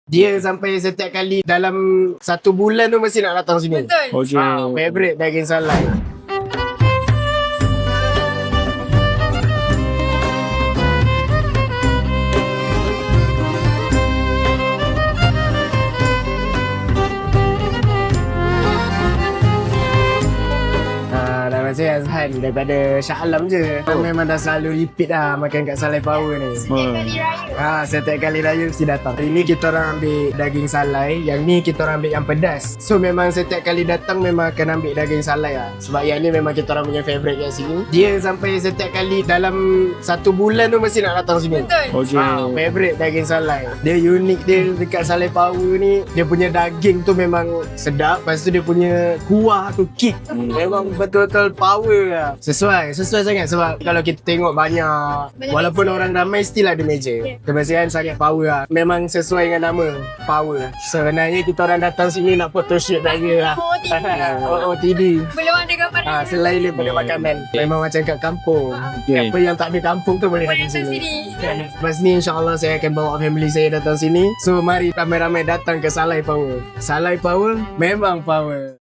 Dia sampai setiap kali dalam 1 bulan tu mesti nak datang sini. Betul. Okay. Favorite daging salai. Nama saya Azhan daripada Shah Alam je. Memang dah selalu repeat dah makan kat Salai Power ni. Setiap kali raya. Setiap kali raya mesti datang. Hari ni kita orang ambil daging salai, yang ni kita orang ambil yang pedas. So memang setiap kali datang memang akan ambil daging salai lah. Sebab yang ni memang kita orang punya favourite kat sini. Dia sampai setiap kali dalam 1 bulan tu mesti nak datang sini. Betul. Okay. Favorite daging salai. Dia unik dia dekat Salai Power ni. Dia punya daging tu memang sedap. Lepas tu dia punya kuah tu kick. Memang betul-betul power lah. Sesuai sangat sebab kalau kita tengok banyak walaupun orang ramai still ada meja. Kebersihan sangat power lah. Memang sesuai dengan nama, power. Sebenarnya kita orang datang sini nak photoshoot saja lah. OOTD. Belum ada gambar Selain daripada makanan. Memang macam kat kampung. Okay. Apa yang tak ada kampung tu boleh boleh datang datang sini. sini. Lepas ni insyaAllah saya akan bawa family saya datang sini. So mari ramai-ramai datang ke Salai Power. Salai Power memang power.